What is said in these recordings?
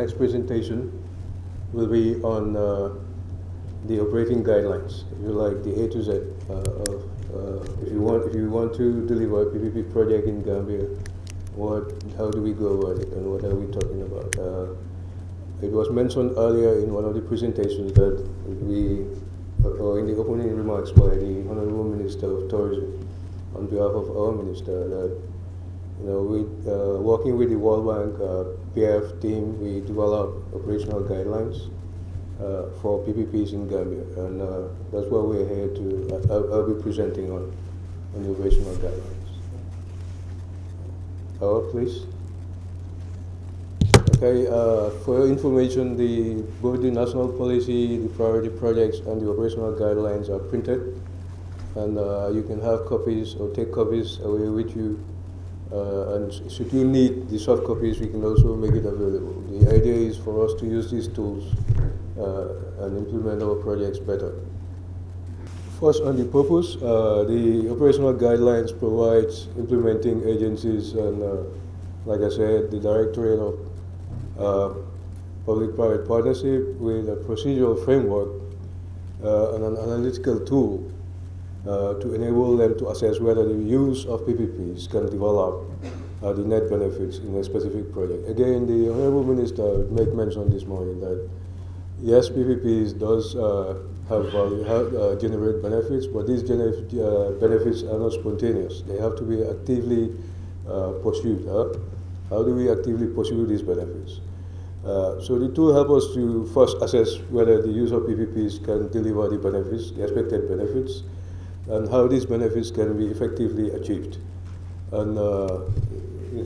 next presentation will be on the operating guidelines, if you like, the A to Z of if you want to deliver a PPP project in Gambia, how do we go about it, and what are we talking about? It was mentioned earlier in one of the presentations that or in the opening remarks by the Honorable Minister of Tourism, on behalf of our minister, that working with the World Bank PF team, we develop operational guidelines for PPPs in Gambia, and that's what we're here to. I'll be presenting on the operational guidelines. Please. Okay, for your information, both the national policy, the priority projects, and the operational guidelines are printed, and you can have copies or take copies away with you. And should you need the soft copies, we can also make it available. The idea is for us to use these tools and implement our projects better. First, on the purpose, the operational guidelines provides implementing agencies and, like I said, the Directorate of Public-Private Partnership with a procedural framework and an analytical tool to enable them to assess whether the use of PPPs can develop the net benefits in a specific project. Again, the Honorable Minister made mention this morning that yes, PPPs does generate benefits, but these benefits are not spontaneous. They have to be actively pursued. How do we actively pursue these benefits? So the tool helps us to first assess whether the use of PPPs can deliver the benefits, the expected benefits, and how these benefits can be effectively achieved. And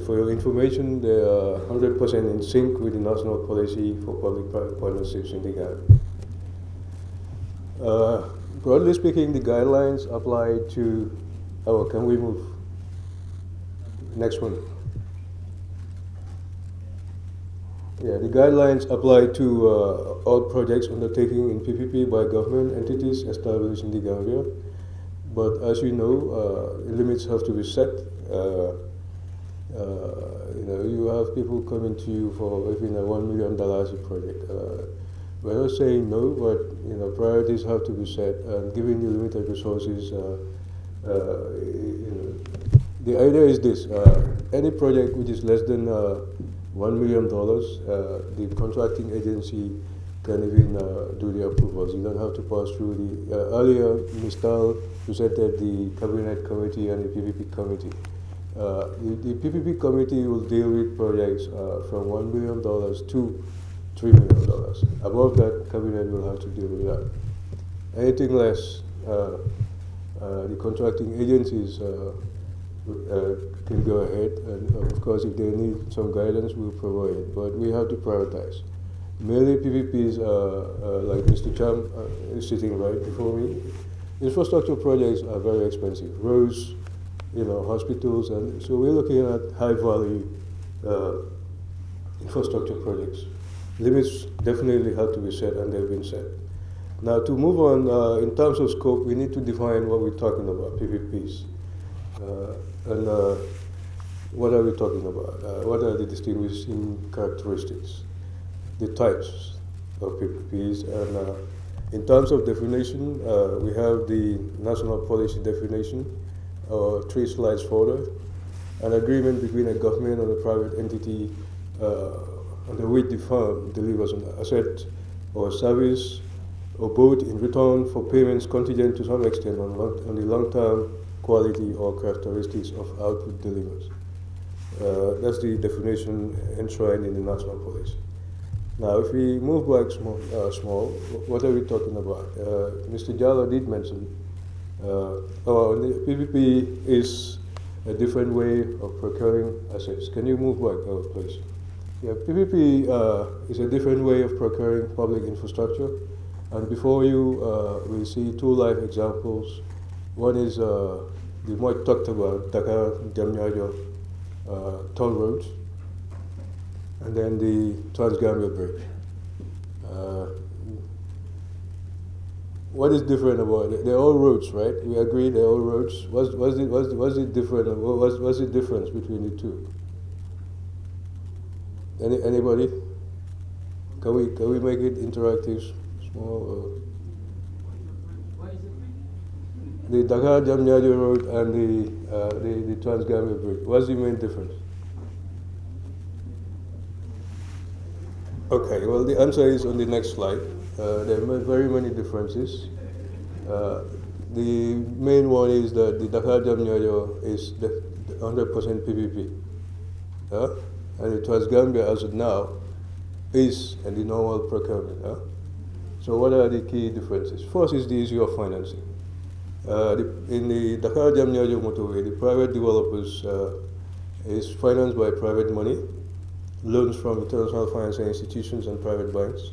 for your information, they are 100% in sync with the national policy for public-private partnerships in the Gambia. Broadly speaking, the guidelines apply to, can we move? Next one. Yeah, the guidelines apply to all projects undertaken in PPP by government entities established in the Gambia. But as you know, limits have to be set. You have people coming to you for even $1 million a project. We're not saying no, but priorities have to be set. And given the limited resources, the idea is this: any project which is less than $1 million, the contracting agency can even do the approvals. You don't have to pass through the, earlier Ms. Dahl presented the Cabinet Committee and the PPP Committee. The PPP Committee will deal with projects from $1 million to $3 million. Above that, Cabinet will have to deal with that. Anything less, the contracting agencies can go ahead, and of course, if they need some guidance, we'll provide it. But we have to prioritize. Mainly PPPs, like Mr. Cham is sitting right before me. Infrastructure projects are very expensive. Roads, hospitals, and so we're looking at high-value infrastructure projects. Limits definitely have to be set, and they've been set. Now, to move on, in terms of scope, we need to define what we're talking about, PPPs. And what are we talking about? What are the distinguishing characteristics? The types of PPPs, and in terms of definition, we have the national policy definition, 3 slides further, an agreement between a government and a private entity under which the firm delivers an asset or a service or both in return for payments contingent to some extent on the long-term quality or characteristics of output delivered. That's the definition enshrined in the national policy. Now, if we move back small, what are we talking about? Mr. Jallo did mention, the PPP is a different way of procuring assets. Can you move back, please? Yeah, PPP is a different way of procuring public infrastructure. And before you, we see 2 live examples. One is the much talked about Dakar-Diamniadio toll roads, and then the Trans-Gambia Bridge. What is different about it? They're all roads, right? We agree they're all roads. What's the difference between the two? Anybody? Can we make it interactive, small? The Dakar Jamnyadi Road and the Trans-Gambia Bridge. What's the main difference? Okay, well, the answer is on the next slide. There are very many differences. The main one is that the Dakar Jamnyadi is the 100% PPP. And the Trans-Gambia as of now is in the normal procurement. So what are the key differences? First is the issue of financing. In the Dakar Jamnyadi motorway, the private developers is financed by private money, loans from international financial institutions and private banks.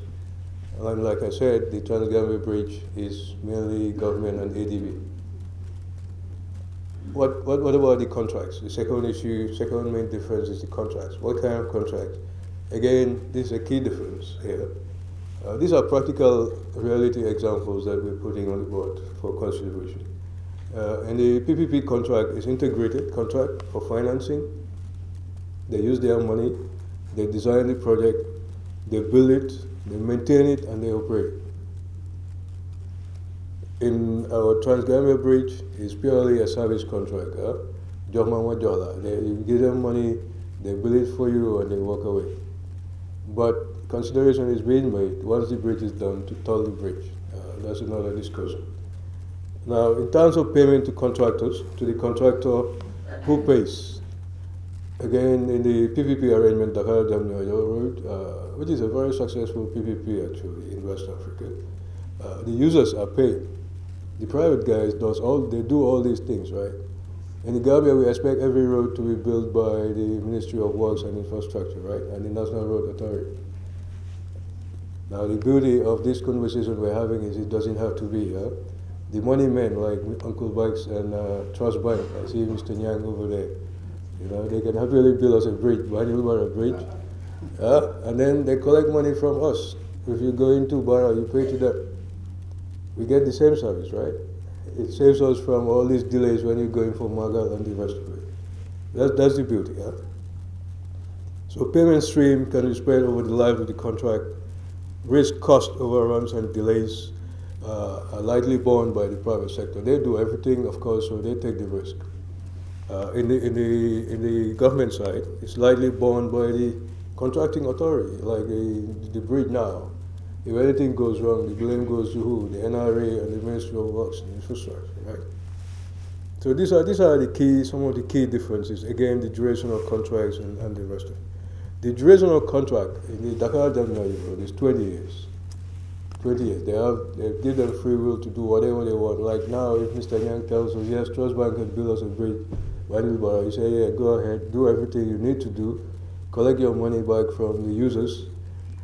And like I said, the Trans-Gambia Bridge is mainly government and ADB. What about the contracts? The second main difference is the contracts. What kind of contracts? Again, this is a key difference here. These are practical reality examples that we're putting on the board for consideration. And the PPP contract is integrated contract for financing. They use their money, they design the project, they build it, they maintain it, and they operate it. In our Trans-Gambia Bridge, it's purely a service contract. You give them money, they build it for you, and they walk away. But consideration is being made once the bridge is done to toll the bridge. That's another discussion. Now, in terms of payment to contractors, to the contractor, who pays? Again, in the PPP arrangement, Dakar Jamnyadi Road, which is a very successful PPP actually in West Africa, the users are paid. The private guys do all these things, right? In the Gambia, we expect every road to be built by the Ministry of Works and Infrastructure, right, and the National Road Authority. Now, the beauty of this conversation we're having is it doesn't have to be. The money men like Uncle Bucks and Trust Bank, I see Mr. Nyang over there. You know, they can happily build us a bridge, Banilbara Bridge, and then they collect money from us. If you go into Bara, you pay to them. We get the same service, right? It saves us from all these delays when you're going for Magal and the rest of it. That's the beauty. So payment stream can be spread over the life of the contract. Risk, cost overruns, and delays are lightly borne by the private sector. They do everything, of course, so they take the risk. In the government side, it's lightly borne by the contracting authority, like the bridge now. If anything goes wrong, the blame goes to who? The NRA and the Ministry of Works and Infrastructure, right? So these are some of the key differences. Again, the duration of contracts and the rest of it. The duration of contract in the Dakar Jamnyadi Road is 20 years. 20 years. They give them free will to do whatever they want. Like now, if Mr. Yang tells us, yes, Trust Bank can build us a bridge, you say, yeah, go ahead, do everything you need to do, collect your money back from the users.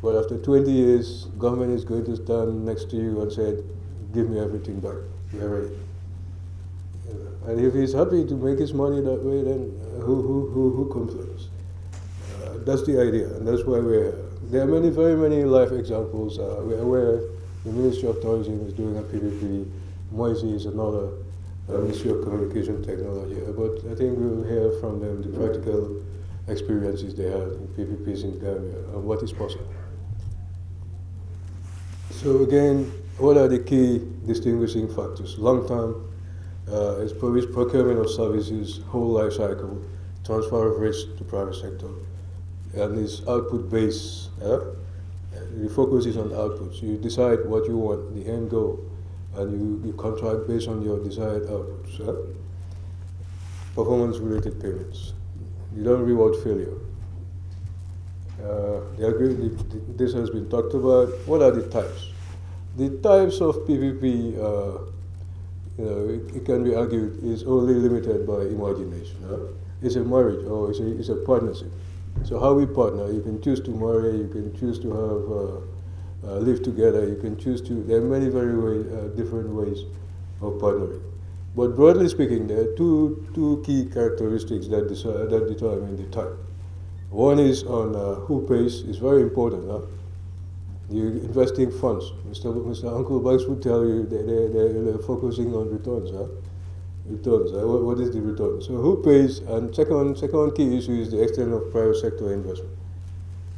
But after 20 years, government is going to stand next to you and say, give me everything back. We're ready. And if he's happy to make his money that way, then who complains? That's the idea, and that's why we're here. There are very many life examples. We're aware the Ministry of Tourism is doing a PPP. Moise is another Ministry of Communication Technology. But I think we'll hear from them the practical experiences they had in PPPs in Gambia and what is possible. So again, what are the key distinguishing factors? Long term is procurement of services, whole life cycle, transfer of risk to private sector, and is output based. The focus is on outputs. You decide what you want, the end goal, and you contract based on your desired outputs. Performance related payments. You don't reward failure. This has been talked about. What are the types? The types of PPP, it can be argued, is only limited by imagination. It's a marriage or it's a partnership. So how we partner, you can choose to marry, you can choose to have live together, you can choose to. There are many very different ways of partnering. But broadly speaking, there are two key characteristics that determine the type. One is on who pays. It's very important. You're investing funds. Mr. Uncle Bucks would tell you they're focusing on returns. Returns. What is the return? So who pays? And second key issue is the extent of private sector investment.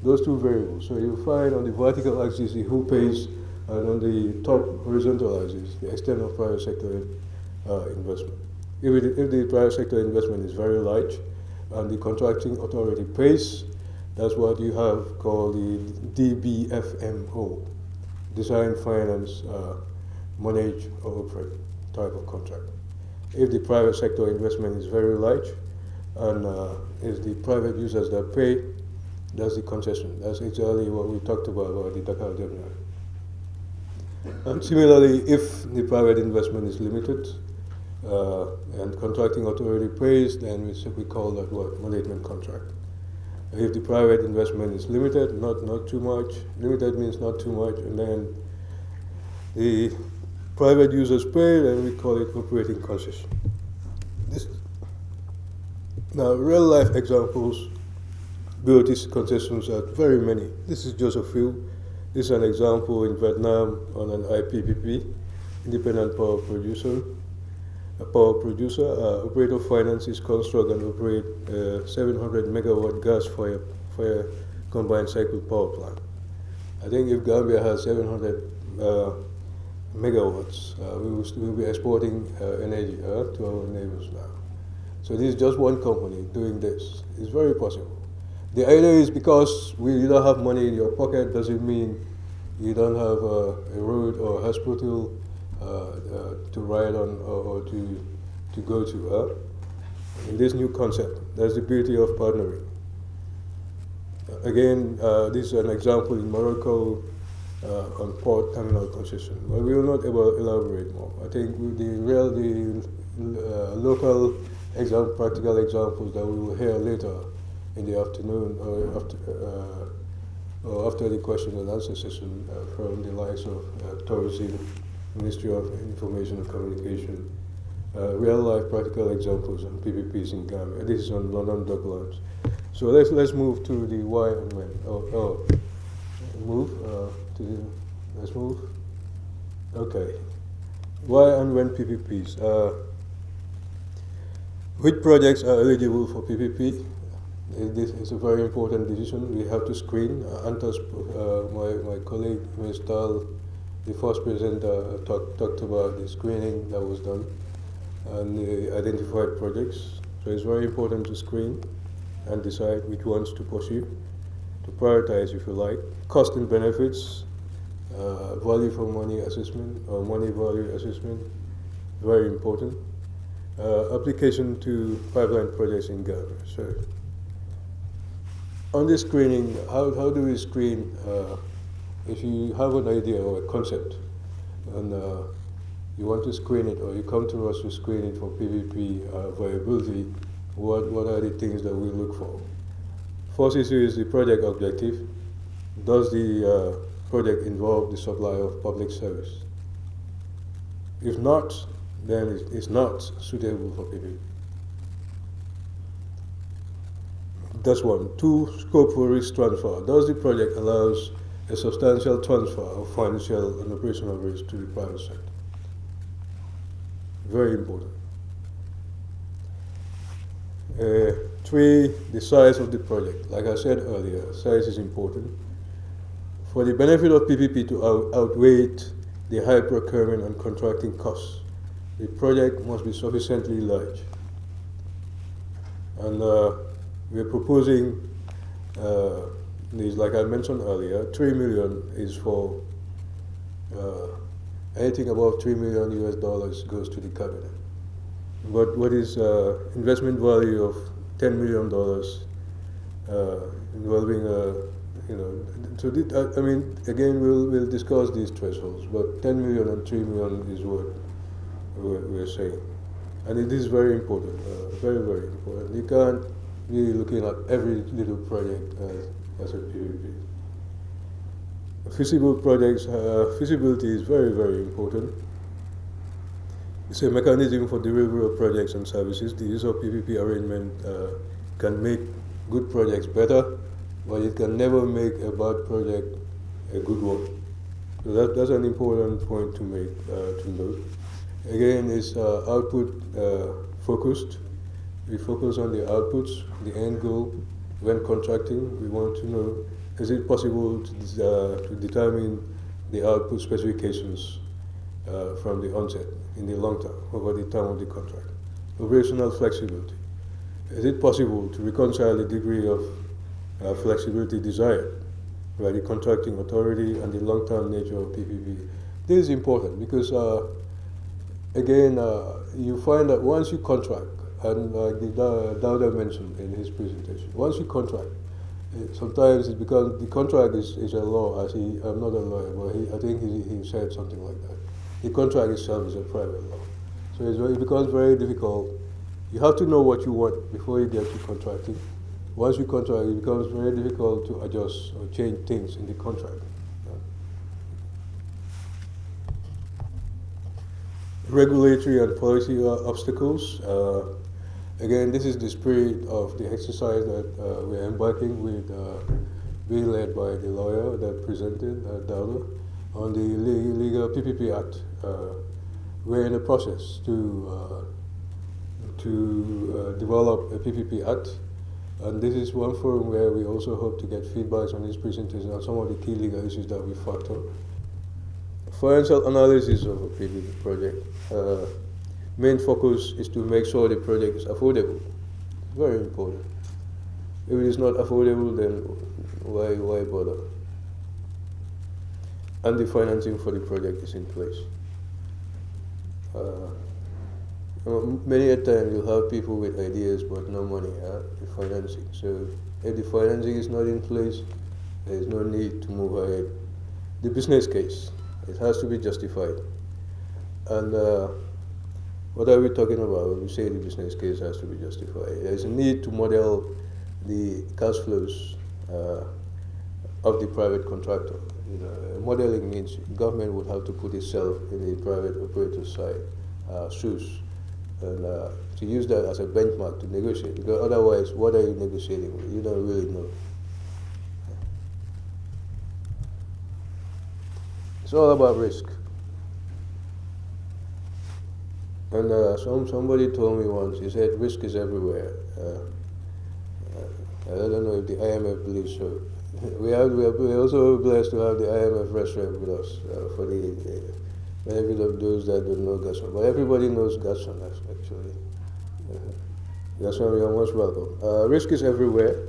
those two variables. So you find on the vertical axis the who pays, and on the top horizontal axis the extent of private sector investment. If the private sector investment is very large and the contracting authority pays, that's what you have called the DBFMO, design, finance, manage, or operate type of contract. If the private sector investment is very large and it's the private users that pay, that's the concession. That's exactly what we talked about the Dakar Gemini. And similarly, if the private investment is limited and contracting authority pays, then we call that what? Management contract. If the private investment is limited, not too much, limited means not too much, and then the private users pay, then we call it operating concession. Now, real life examples, BOT concessions are very many. This is just a few. This is an example in Vietnam on an IPPP, independent power producer. A power producer, operator finances, construct and operate 700 megawatt gas-fired combined cycle power plant. I think if Gambia has 700 megawatts, we will be exporting energy to our neighbors now. So this is just one company doing this. It's very possible. The idea is because you don't have money in your pocket doesn't mean you don't have a road or a hospital to ride on or to go to. In this new concept, that's the beauty of partnering. Again, this is an example in Morocco on port terminal concession. But we will not elaborate more. I think the local practical examples that we will hear later in the afternoon or after the question and answer session from the likes of tourism, Ministry of Information and Communication, real life practical examples and PPPs in Gambia. This is on London Docklands. So let's move to the why and when. Let's move. Okay. Why and when PPPs? Which projects are eligible for PPP? This is a very important decision. We have to screen. Antas, my colleague, Ms. Dahl, the first presenter, talked about the screening that was done and the identified projects. So it's very important to screen and decide which ones to pursue, to prioritize if you like. Cost and benefits, value for money assessment or money value assessment, very important. Application to pipeline projects in Ghana. So on this screening, how do we screen if you have an idea or a concept and you want to screen it or you come to us to screen it for PPP viability, what are the things that we look for? First issue is the project objective. Does the project involve the supply of public service? If not, then it's not suitable for PPP. That's one. Two, scope for risk transfer. Does the project allows a substantial transfer of financial and operational risk to the private sector? Very important. Three, the size of the project. Like I said earlier, size is important. For the benefit of PPP to outweigh the high procurement and contracting costs, the project must be sufficiently large. And we're proposing, like I mentioned earlier, 3 million is for anything above $3 million US goes to the cabinet. But what is investment value of $10 million involving so I mean, again, we'll discuss these thresholds, but 10 million and 3 million is what we're saying. And it is very important, very, very important. You can't be looking at every little project as a PPP. Feasible projects, feasibility is very, very important. It's a mechanism for delivery of projects and services. The use of PPP arrangement can make good projects better, but it can never make a bad project a good one. So that's an important point to make, to note. Again, it's output focused. We focus on the outputs, the end goal. When contracting, we want to know is it possible to determine the output specifications from the onset in the long term, over the term of the contract? Operational flexibility. Is it possible to reconcile the degree of flexibility desired by the contracting authority and the long-term nature of PPP? This is important because, again, you find that once you contract, and Dowda mentioned in his presentation, once you contract, sometimes it becomes, the contract is a law. I'm not a lawyer, but I think he said something like that. The contract itself is a private law. So it becomes very difficult. You have to know what you want before you get to contracting. Once you contract, it becomes very difficult to adjust or change things in the contract. Regulatory and policy obstacles. Again, this is the spirit of the exercise that we're embarking with, being led by the lawyer that presented, Dowda, on the legal PPP Act. We're in the process to develop a PPP Act, and this is one forum where we also hope to get feedback on this presentation on some of the key legal issues that we factor. Financial analysis of a PPP project. Main focus is to make sure the project is affordable. Very important. If it is not affordable, then why bother? And the financing for the project is in place. Many a time you'll have people with ideas but no money, the financing. So if the financing is not in place, there is no need to move ahead. The business case, it has to be justified. And what are we talking about when we say the business case has to be justified? There is a need to model the cash flows of the private contractor. Modeling means government would have to put itself in the private operator's shoes, and to use that as a benchmark to negotiate. Because otherwise, what are you negotiating with? You don't really know. It's all about risk. And somebody told me once, he said, risk is everywhere. I don't know if the IMF believes so. We're also blessed to have the IMF restaurant with us for the benefit of those that don't know Gaston. But everybody knows Gaston, actually. Gaston, you're most welcome. Risk is everywhere.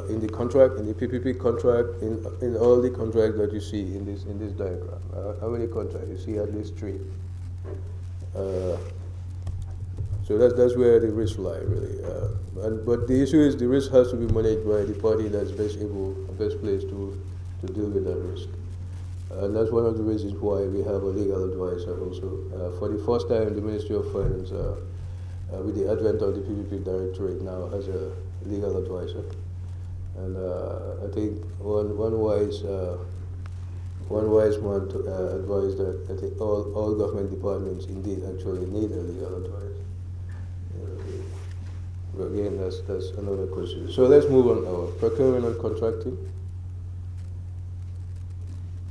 In the contract, in the PPP contract, in all the contracts that you see in this diagram. How many contracts? You see at least 3. So that's where the risks lie, really. But the issue is the risk has to be managed by the party that's best placed to deal with that risk. And that's one of the reasons why we have a legal advisor also. For the first time, the Ministry of Finance, with the advent of the PPP Directorate, now has a legal advisor. And I think one wise man advised that I think all government departments indeed actually need a legal advisor. But again, that's another question. So let's move on now. Procurement and contracting,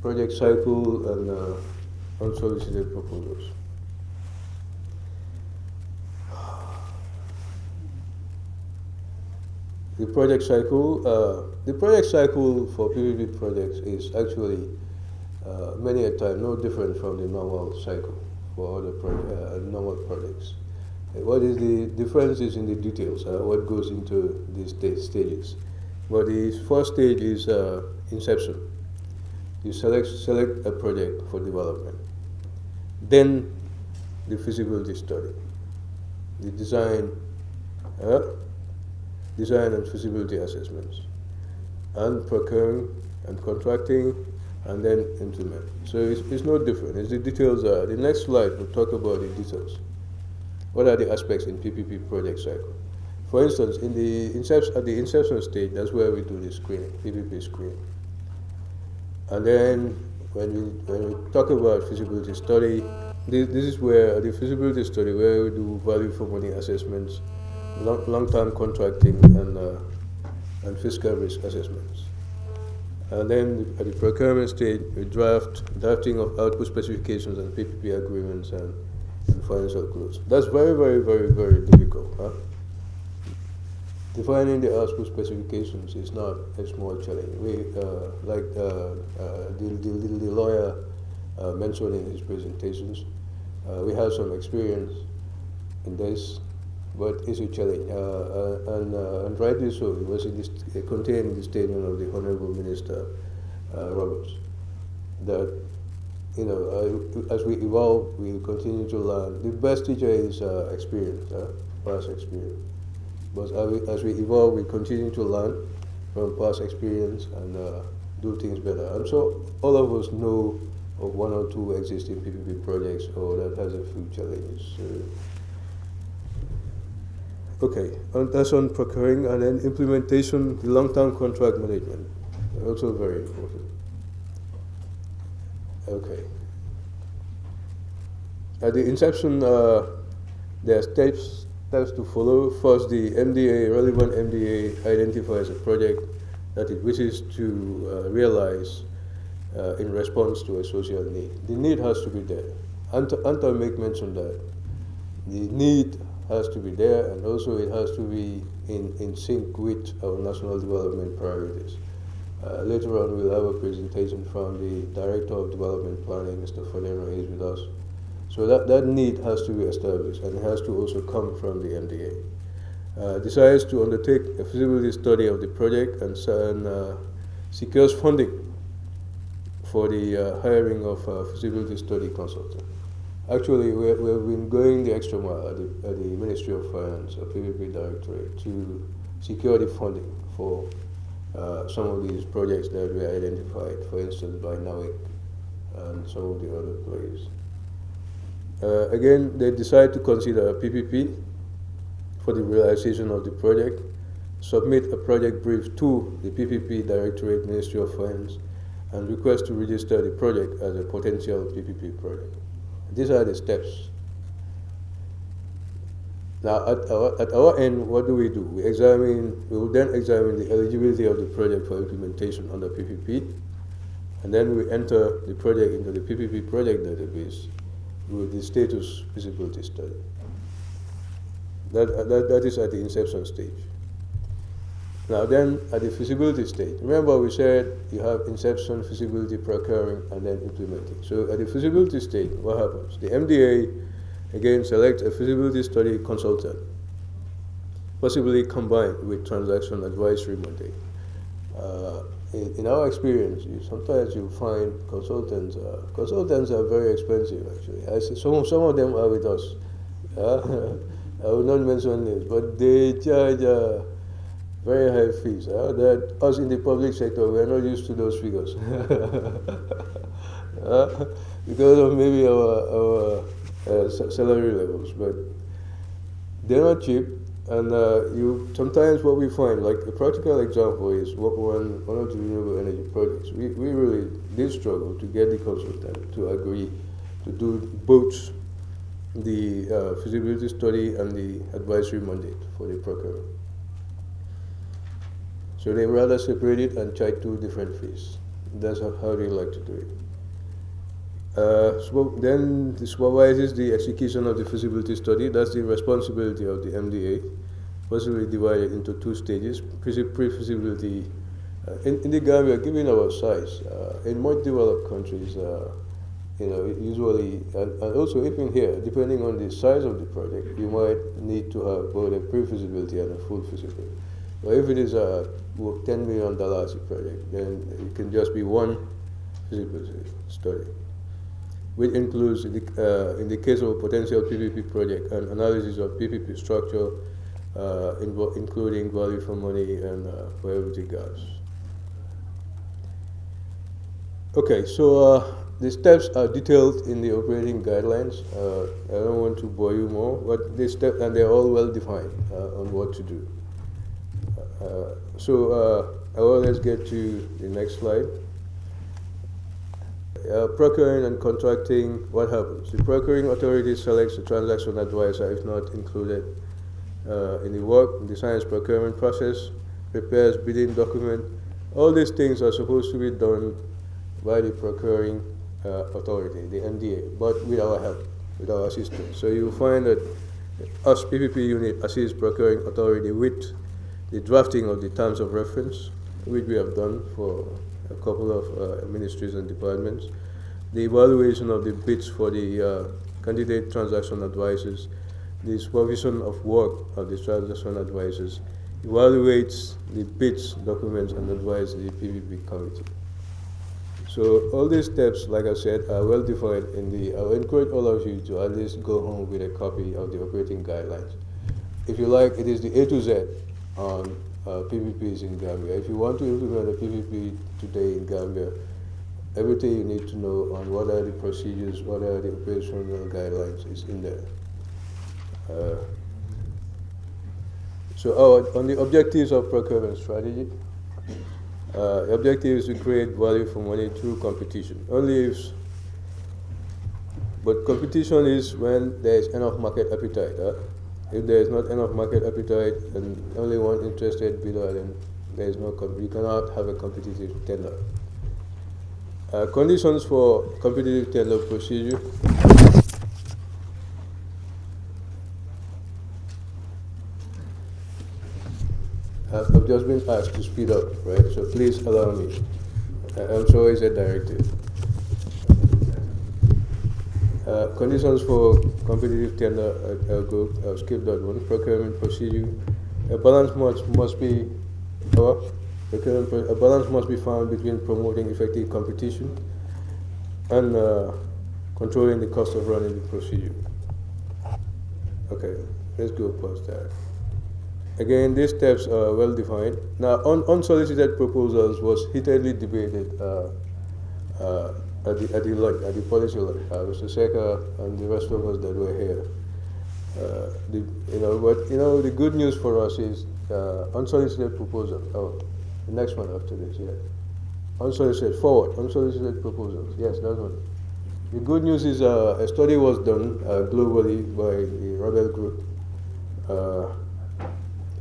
project cycle, and unsolicited proposals. The project cycle for PPP projects is actually many a time no different from the normal cycle for other normal projects. What is the difference is in the details, what goes into these stages. But the first stage is inception. You select a project for development. Then the feasibility study, the design and feasibility assessments, and procuring and contracting, and then implement. So it's no different. It's the details. The next slide will talk about the details. What are the aspects in PPP project cycle? For instance, at the inception stage, that's where we do the screening, PPP screening. And then when we talk about feasibility study, this is where the feasibility study, where we do value for money assessments, long-term contracting, and fiscal risk assessments. And then at the procurement stage, we drafting of output specifications and PPP agreements and financial close. That's very, very, very, very difficult. defining the output specifications is not a small challenge. The lawyer mentioned in his presentations, we have some experience in this, but it's a challenge, and rightly so. It was contained in the statement of the Honorable Minister Roberts that as we evolve, we continue to learn. The best teacher is experience, past experience. But as we evolve, we continue to learn from past experience and do things better. And so all of us know of one or two existing PPP projects or that has a few challenges. Okay, and that's on procuring, and then implementation, the long-term contract management, also very important. Okay. At the inception, there are steps to follow. First, the MDA, relevant MDA, identifies a project that it wishes to realize in response to a social need. The need has to be there. Anta make mention that the need has to be there, and also it has to be in sync with our national development priorities. Later on, we'll have a presentation from the Director of Development Planning, Mr. Fadeno, is with us. So that need has to be established, and it has to also come from the MDA. Decides to undertake a feasibility study of the project and secures funding for the hiring of a feasibility study consultant. Actually, we've been going the extra mile at the Ministry of Finance, or PPP Directorate, to secure the funding for some of these projects that we identified, for instance, by NAWIC and some of the other players. Again, they decide to consider a PPP for the realization of the project, submit a project brief to the PPP Directorate, Ministry of Finance, and request to register the project as a potential PPP project. These are the steps. Now, at our end, what do? We will then examine the eligibility of the project for implementation under PPP, and then we enter the project into the PPP project database with the status feasibility study. That is at the inception stage. Now then, at the feasibility stage, remember we said you have inception, feasibility, procuring, and then implementing. So at the feasibility stage, what happens? The MDA, again, selects a feasibility study consultant, possibly combined with transaction advisory mandate. In our experience, sometimes you find consultants are very expensive, actually. I see some of them are with us. I will not mention names, but they charge very high fees. That us in the public sector, we are not used to those figures. Because of maybe our salary levels, but they're not cheap. And sometimes what we find, like a practical example is one of the renewable energy projects. We really did struggle to get the consultant to agree to do both the feasibility study and the advisory mandate for the procurement. So they rather separate it and charge two different fees. That's how they like to do it. So then it supervises the execution of the feasibility study. That's the responsibility of the MDA, possibly divided into two stages. Pre-feasibility. In the Gambia, given our size, in more developed countries, usually, and also even here, depending on the size of the project, you might need to have both a pre-feasibility and a full feasibility. But if it is a $10 million project, then it can just be one feasibility study, which includes, in the case of a potential PPP project, an analysis of PPP structure, including value for money and viability gaps. Okay, so the steps are detailed in the operating guidelines. I don't want to bore you more, but these steps, and they're all well defined on what to do. Let's get to the next slide. Procuring and contracting, what happens? The procuring authority selects a transaction advisor if not included in the work, designs procurement process, prepares bidding document. All these things are supposed to be done by the procuring authority, the MDA, but with our help, with our assistance. So you find that us PPP unit assists procuring authority with the drafting of the terms of reference, which we have done for a couple of ministries and departments, the evaluation of the bids for the candidate transaction advisors, the supervision of work of the transaction advisors, evaluates the bids, documents, and advise the PPP committee. So all these steps, like I said, are well defined in the, I encourage all of you to at least go home with a copy of the operating guidelines. If you like, it is the A to Z on PPPs in Gambia. If you want to implement a PPP today in Gambia, everything you need to know on what are the procedures, what are the operational guidelines is in there. So on the objectives of procurement strategy, the objective is to create value for money through competition. But competition is when there is enough market appetite. If there is not enough market appetite and only one interested bidder, then there is no, you cannot have a competitive tender. Conditions for competitive tender procedure. I've just been asked to speed up, right? So please allow me. I'm sure it's a directive. Conditions for competitive tender, I'll skip that one. Procurement procedure. A balance must be found between promoting effective competition and controlling the cost of running the procedure. Okay, let's go past that. Again, these steps are well defined. Now, unsolicited proposals was heatedly debated at the policy lunch. Mr. Seka and the rest of us that were here. The good news for us is unsolicited proposals. Oh, the next one after this, yeah. Unsolicited proposals. Yes, that one. The good news is a study was done globally by the Rebel Group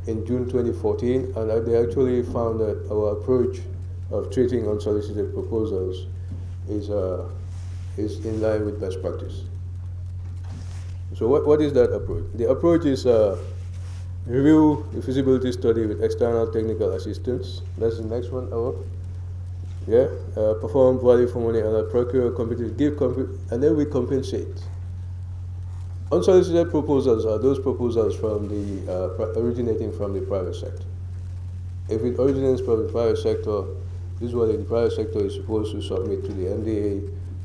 in June 2014, and they actually found that our approach of treating unsolicited proposals is in line with best practice. So what is that approach? The approach is review the feasibility study with external technical assistance. That's the next one. Yeah. Perform value for money and procure competitive, and then we compensate. Unsolicited proposals are those proposals from the originating from the private sector. If it originates from the private sector, usually the private sector is supposed to submit to the MDA.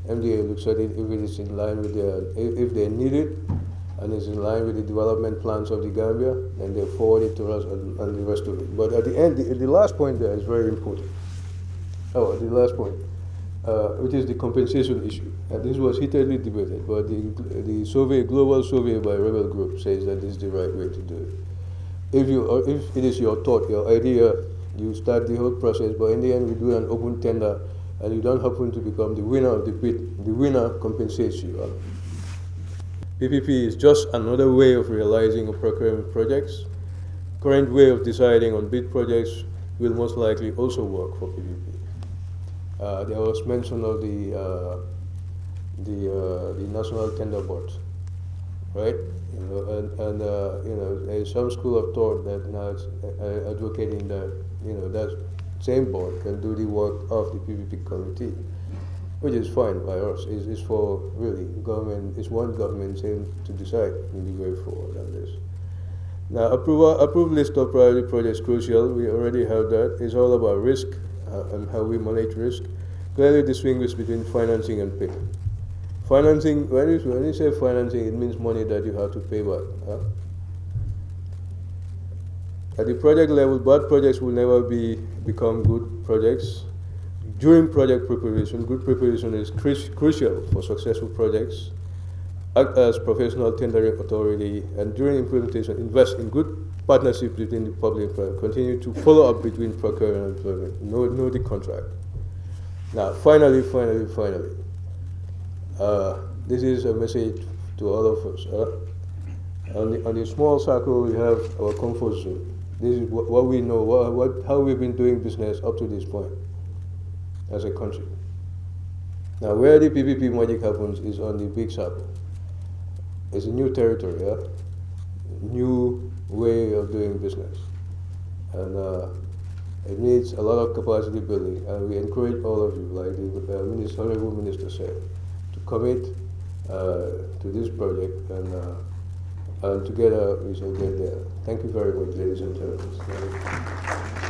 MDA looks at it if it is in line with if they need it and is in line with the development plans of the Gambia, then they forward it to us and the rest of it. But at the end, the last point there is very important. The last point, which is the compensation issue. And this was heatedly debated, but the global survey by Rebel Group says that this is the right way to do it. If it is your thought, your idea, you start the whole process, but in the end we do an open tender and you don't happen to become the winner of the bid, the winner compensates you. PPP is just another way of realizing procurement projects. Current way of deciding on bid projects will most likely also work for PPP. There was mention of the National Tender Board, right? There is some school of thought that now it's advocating that that same board can do the work of the PPP committee, which is fine by us. It's for really government. It's one government saying to decide in the way forward on this. Now, approved list of priority projects crucial. We already have that. It's all about risk and how we manage risk. Clearly distinguish between financing and payment. Financing, when you say financing, it means money that you have to pay back. At the project level, bad projects will never become good projects. During project preparation, good preparation is crucial for successful projects. Act as professional tendering authority, and during implementation, invest in good partnership between the public and private. Continue to follow up between procurement and employment. Know the contract. Now, finally, this is a message to all of us. On the small circle, we have our comfort zone. This is what we know, how we've been doing business up to this point as a country. Now, where the PPP magic happens is on the big circle. It's a new territory, new way of doing business. and it needs a lot of capacity building, and we encourage all of you, like the Honorable Minister said, to commit to this project, and together we shall get there. Thank you very much, ladies and gentlemen.